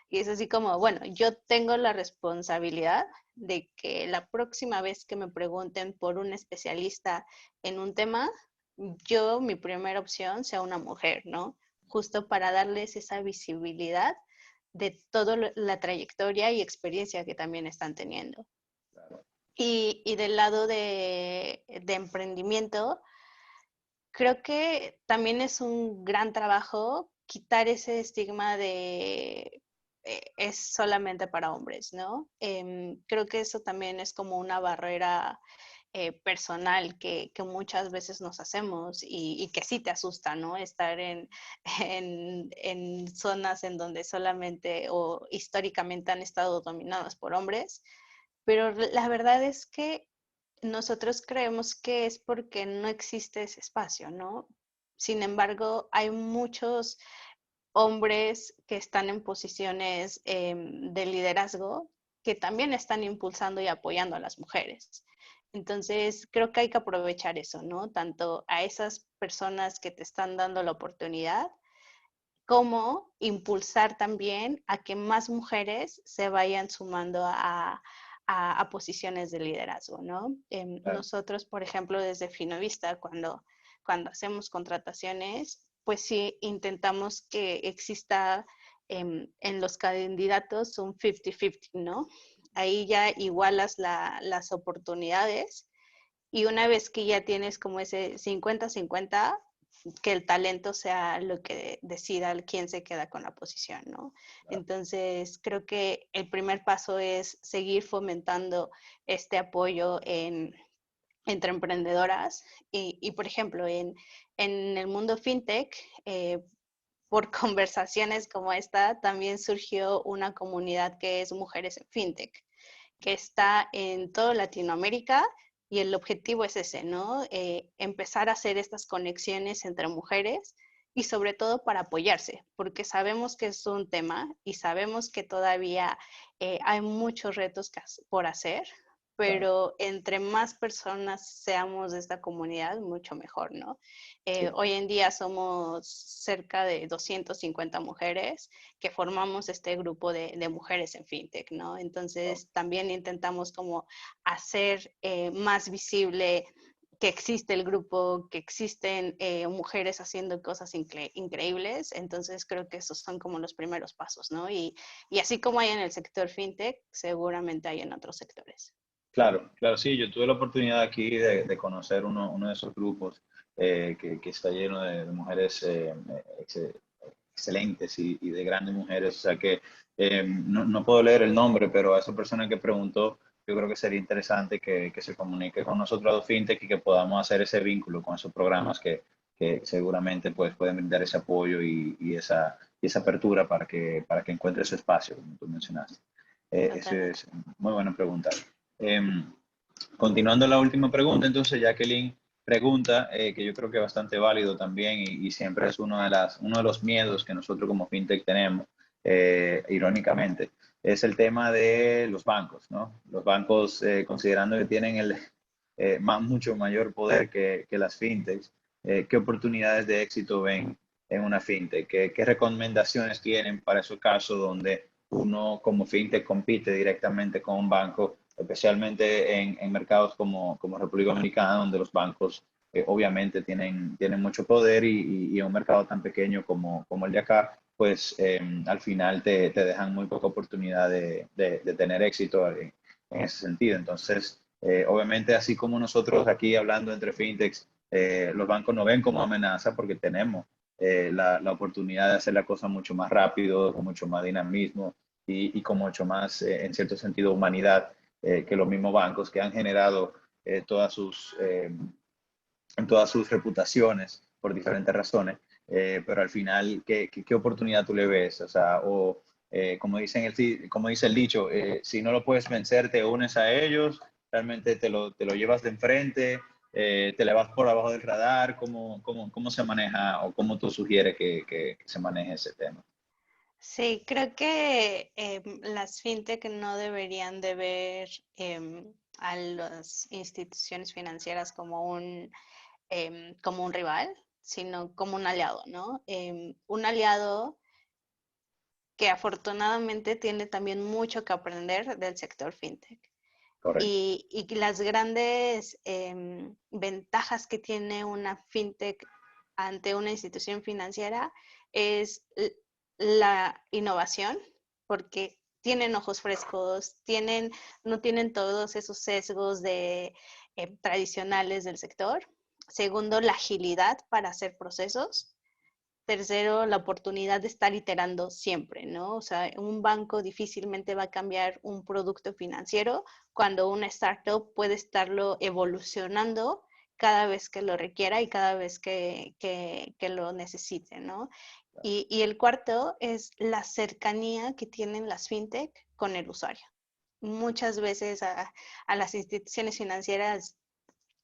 Y es así como, bueno, yo tengo la responsabilidad de que la próxima vez que me pregunten por un especialista en un tema, mi primera opción sea una mujer, ¿no? Justo para darles esa visibilidad de toda la trayectoria y experiencia que también están teniendo. Y del lado de emprendimiento, creo que también es un gran trabajo quitar ese estigma de es solamente para hombres, ¿no? Creo que eso también es como una barrera personal que muchas veces nos hacemos y que sí te asusta, ¿no? Estar en zonas en donde solamente o históricamente han estado dominadas por hombres, pero la verdad es que nosotros creemos que es porque no existe ese espacio, ¿no? Sin embargo, hay muchos hombres que están en posiciones de liderazgo que también están impulsando y apoyando a las mujeres. Entonces, creo que hay que aprovechar eso, ¿no? Tanto a esas personas que te están dando la oportunidad, como impulsar también a que más mujeres se vayan sumando a posiciones de liderazgo, ¿no? Claro. Nosotros, por ejemplo, desde Finovista, cuando hacemos contrataciones, pues sí intentamos que exista en los candidatos un 50-50, ¿no? Ahí ya igualas las oportunidades y una vez que ya tienes como ese 50-50, que el talento sea lo que decida quién se queda con la posición, ¿no? Claro. Entonces, creo que el primer paso es seguir fomentando este apoyo entre emprendedoras por ejemplo, en el mundo fintech, por conversaciones como esta, también surgió una comunidad que es Mujeres en Fintech, que está en toda Latinoamérica y el objetivo es ese, ¿no? Empezar a hacer estas conexiones entre mujeres y sobre todo para apoyarse, porque sabemos que es un tema y sabemos que todavía hay muchos retos por hacer, Claro. pero entre más personas seamos de esta comunidad, mucho mejor, ¿no? Sí. Hoy en día somos cerca de 250 mujeres que formamos este grupo de mujeres en fintech, ¿no? Wow. Entonces también intentamos como hacer más visible que existe el grupo, que existen mujeres haciendo cosas increíbles. Entonces creo que esos son como los primeros pasos, ¿no? Y así como hay en el sector fintech, seguramente hay en otros sectores. Claro, claro, sí, yo tuve la oportunidad aquí de conocer uno de esos grupos que está lleno de mujeres ex- excelentes y de grandes mujeres, o sea que no puedo leer el nombre, pero a esa persona que preguntó, yo creo que sería interesante que se comunique con nosotros a FinTech y que podamos hacer ese vínculo con esos programas que seguramente pues, pueden brindar ese apoyo y esa apertura para que encuentre su espacio, como tú mencionaste. Esa Totalmente. es muy buena pregunta. Em, Continuando la última pregunta, entonces Jacqueline pregunta, que yo creo que es bastante válido también y siempre es uno de los miedos que nosotros como FinTech tenemos, irónicamente, es el tema de los bancos, ¿no? Los bancos, considerando que tienen mucho mayor poder que las FinTechs, ¿qué oportunidades de éxito ven en una FinTech? ¿Qué recomendaciones tienen para esos casos donde uno como FinTech compite directamente con un banco, especialmente en mercados como República Dominicana, donde los bancos obviamente tienen mucho poder y en un mercado tan pequeño como el de acá, pues al final te dejan muy poca oportunidad de tener éxito en ese sentido. Entonces, obviamente, así como nosotros aquí hablando entre fintechs, los bancos nos ven como amenaza porque tenemos la oportunidad de hacer la cosa mucho más rápido, con mucho más dinamismo y con mucho más, en cierto sentido, humanidad que los mismos bancos que han generado eh, todas, sus, eh, todas sus reputaciones por diferentes razones. Pero al final, ¿qué oportunidad tú le ves? O sea, como dice el dicho, si no lo puedes vencer, te unes a ellos, realmente te lo llevas de enfrente, te le vas por abajo del radar. ¿Cómo se maneja o cómo tú sugieres que se maneje ese tema? Sí, creo que las fintech no deberían de ver a las instituciones financieras como un rival, sino como un aliado, ¿no? Un aliado que afortunadamente tiene también mucho que aprender del sector fintech. Correcto. Y las grandes ventajas que tiene una fintech ante una institución financiera es la innovación, porque tienen ojos frescos, no tienen todos esos sesgos tradicionales del sector. Segundo, la agilidad para hacer procesos. Tercero, la oportunidad de estar iterando siempre, ¿no? O sea, un banco difícilmente va a cambiar un producto financiero cuando una startup puede estarlo evolucionando cada vez que lo requiera y cada vez que lo necesite, ¿no? Y el cuarto es la cercanía que tienen las fintech con el usuario. Muchas veces a las instituciones financieras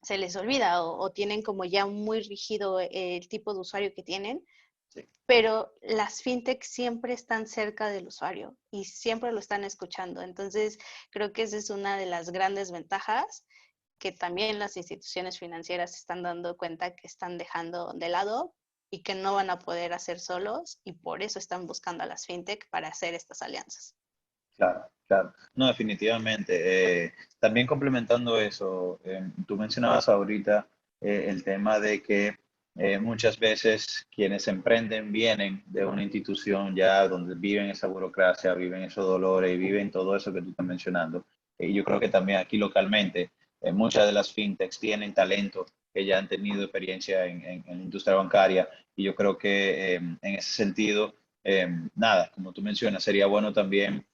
se les olvida o tienen como ya muy rígido el tipo de usuario que tienen, Sí, pero las fintech siempre están cerca del usuario y siempre lo están escuchando. Entonces, creo que esa es una de las grandes ventajas que también las instituciones financieras se están dando cuenta que están dejando de lado y que no van a poder hacer solos, y por eso están buscando a las fintech para hacer estas alianzas. claro, claro. No, definitivamente. También complementando eso, tú mencionabas ahorita el tema de que muchas veces quienes emprenden vienen de una institución ya donde viven esa burocracia, viven esos dolores y viven todo eso que tú estás mencionando. Y yo creo que también aquí localmente muchas de las fintechs tienen talento que ya han tenido experiencia en la industria bancaria, y yo creo que en ese sentido, nada, como tú mencionas, sería bueno también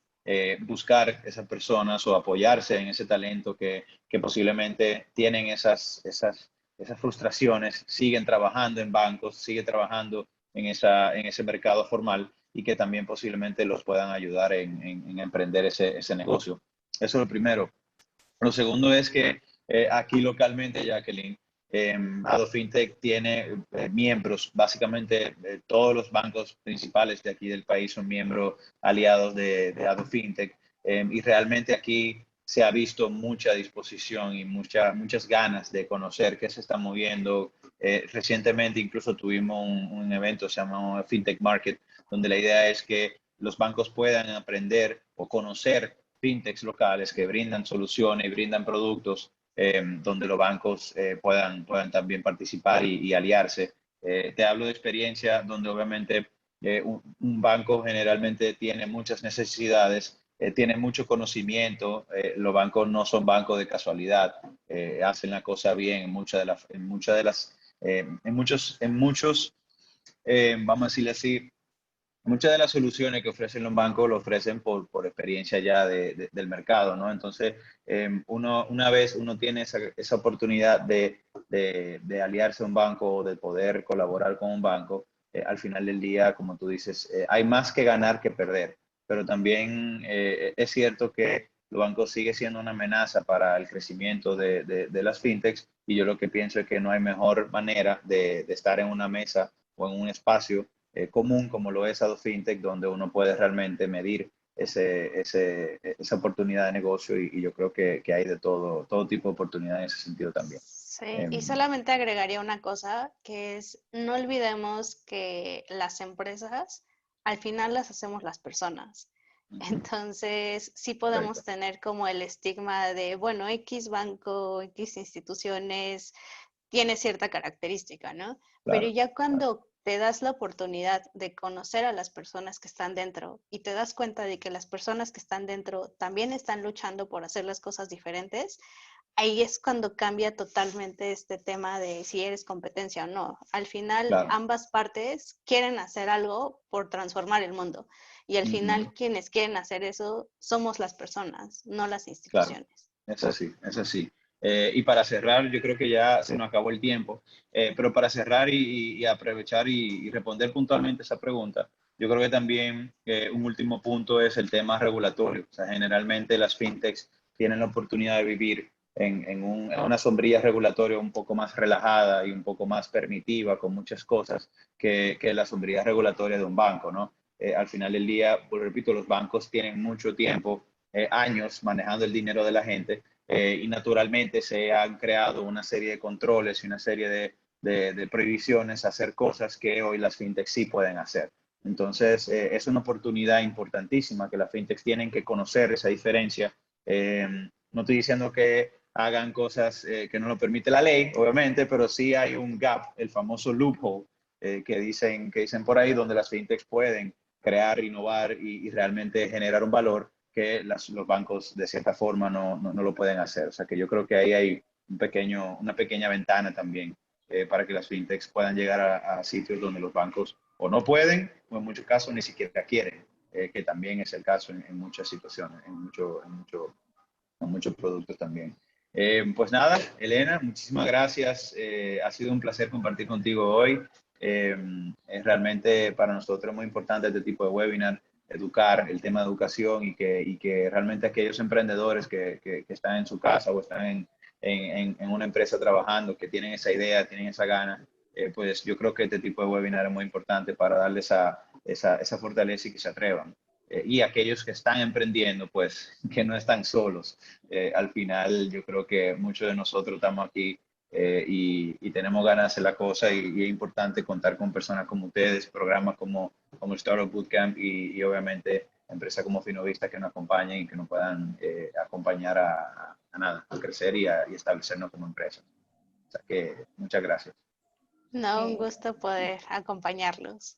buscar esas personas o apoyarse en ese talento que posiblemente tienen esas frustraciones, siguen trabajando en bancos, siguen trabajando en ese mercado formal, y que también posiblemente los puedan ayudar en emprender ese negocio. Eso es lo primero. Lo segundo es que aquí localmente, Jacqueline, AdoFintech tiene miembros, básicamente todos los bancos principales de aquí del país son miembros aliados de AdoFintech, y realmente aquí se ha visto mucha disposición y muchas ganas de conocer qué se está moviendo. Recientemente incluso tuvimos un evento, se llama FinTech Market, donde la idea es que los bancos puedan aprender o conocer fintechs locales que brindan soluciones y brindan productos, donde los bancos puedan también participar y aliarse. Te hablo de experiencia donde obviamente un banco generalmente tiene muchas necesidades, tiene mucho conocimiento. Los bancos no son bancos de casualidad, hacen la cosa bien vamos a decirle así, muchas de las soluciones que ofrecen los bancos lo ofrecen por experiencia ya del mercado, ¿no? Entonces, una vez uno tiene esa oportunidad de aliarse a un banco o de poder colaborar con un banco, al final del día, como tú dices, hay más que ganar que perder. Pero también es cierto que los bancos sigue siendo una amenaza para el crecimiento de las fintechs, y yo lo que pienso es que no hay mejor manera de estar en una mesa o en un espacio común como lo es Ado FinTech, donde uno puede realmente medir esa oportunidad de negocio, y yo creo que hay de todo tipo de oportunidad en ese sentido también. Sí, y solamente agregaría una cosa, que es, no olvidemos que las empresas al final las hacemos las personas. Entonces, sí podemos Correcto, tener como el estigma de, bueno, X banco, X instituciones, tiene cierta característica, ¿no? Pero claro, ya claro. cuando te das la oportunidad de conocer a las personas que están dentro y te das cuenta de que las personas que están dentro también están luchando por hacer las cosas diferentes, ahí es cuando cambia totalmente este tema de si eres competencia o no. Al final, Claro. ambas partes quieren hacer algo por transformar el mundo. Y al Ujú. final, quienes quieren hacer eso somos las personas, no las Claro, instituciones. es así, es así. Y para cerrar, yo creo que ya se nos acabó el tiempo, pero para cerrar y aprovechar y responder puntualmente esa pregunta, yo creo que también un último punto es el tema regulatorio. O sea, generalmente las fintechs tienen la oportunidad de vivir en una sombrilla regulatoria un poco más relajada y un poco más permitiva con muchas cosas que la sombrilla regulatoria de un banco, ¿no? Al final del día, pues repito, los bancos tienen mucho tiempo, años manejando el dinero de la gente, y naturalmente se han creado una serie de controles y una serie de prohibiciones a hacer cosas que hoy las fintechs sí pueden hacer. Entonces, es una oportunidad importantísima que las fintechs tienen que conocer esa diferencia. No estoy diciendo que hagan cosas que no lo permite la ley, obviamente, pero sí hay un gap, el famoso loophole, que dicen por ahí, donde las fintechs pueden crear, innovar y realmente generar un valor que los bancos de cierta forma no lo pueden hacer. O sea que yo creo que ahí hay una pequeña ventana también, para que las fintechs puedan llegar a sitios donde los bancos o no pueden, o en muchos casos ni siquiera quieren, que también es el caso en muchas situaciones, en muchos productos también. Pues nada, Elena, muchísimas gracias. Ha sido un placer compartir contigo hoy. Es realmente para nosotros muy importante este tipo de webinar, educar el tema de educación, y que realmente aquellos emprendedores que están en su casa o están en una empresa trabajando, que tienen esa idea, tienen esa gana, pues yo creo que este tipo de webinar es muy importante para darles esa fortaleza y que se atrevan. Y aquellos que están emprendiendo, pues que no están solos. Al final yo creo que muchos de nosotros estamos aquí y tenemos ganas de hacer la cosa y es importante contar con personas como ustedes, programas como Startup Bootcamp y obviamente empresas como Finovista que nos acompañen y que nos puedan acompañar a nada, a crecer y establecernos como empresa. O sea que muchas gracias. No, un gusto poder acompañarlos.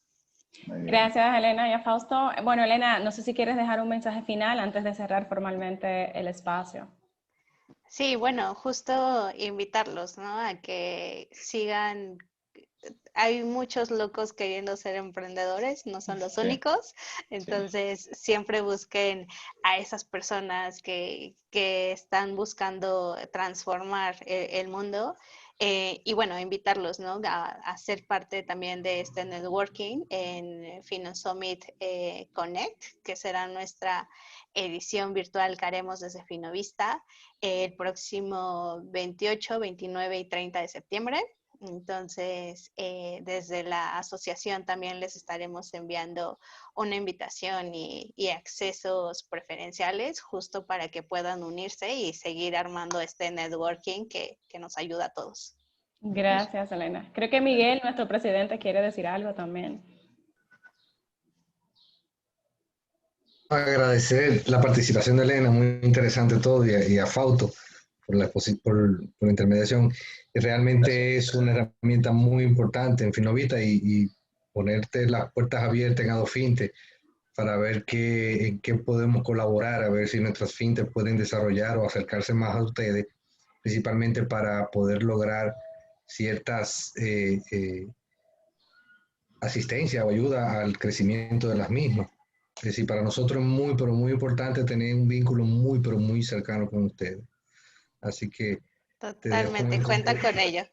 Muy bien. Gracias, Elena y a Fausto. Bueno, Elena, no sé si quieres dejar un mensaje final antes de cerrar formalmente el espacio. Sí, bueno, justo invitarlos, ¿no? A que sigan. Hay muchos locos queriendo ser emprendedores, no son los Sí, únicos, sí. entonces siempre busquen a esas personas que están buscando transformar el mundo. Y bueno, invitarlos, ¿no? A ser parte también de este networking en FinoSummit Connect, que será nuestra edición virtual que haremos desde Finovista el próximo 28, 29 y 30 de septiembre. Entonces, desde la asociación también les estaremos enviando una invitación y accesos preferenciales justo para que puedan unirse y seguir armando este networking que nos ayuda a todos. Gracias, Elena. Creo que Miguel, nuestro presidente, quiere decir algo también. Agradecer la participación de Elena, muy interesante todo, y a Fausto por la intermediación. Y realmente es una herramienta muy importante en Finovita y ponerte las puertas abiertas en Adofinte para ver en qué podemos colaborar, a ver si nuestras fintech pueden desarrollar o acercarse más a ustedes, principalmente para poder lograr ciertas asistencia o ayuda al crecimiento de las mismas. Es decir, para nosotros es muy, pero muy importante tener un vínculo muy, pero muy cercano con ustedes. Así que Totalmente, cuenta con ello.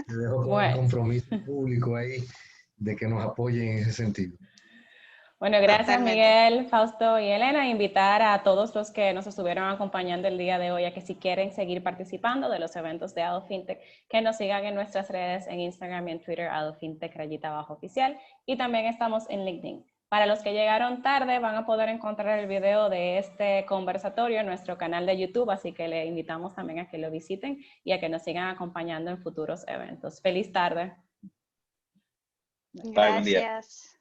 te dejo con el Bueno. compromiso público ahí de que nos apoyen en ese sentido. Bueno, gracias Totalmente. Miguel, Fausto y Elena. Invitar a todos los que nos estuvieron acompañando el día de hoy a que si quieren seguir participando de los eventos de AdoFintech, que nos sigan en nuestras redes en Instagram y en Twitter, AdoFintech _oficial, y también estamos en LinkedIn. Para los que llegaron tarde, van a poder encontrar el video de este conversatorio en nuestro canal de YouTube, así que le invitamos también a que lo visiten y a que nos sigan acompañando en futuros eventos. Feliz tarde. Bye, buen día. Gracias.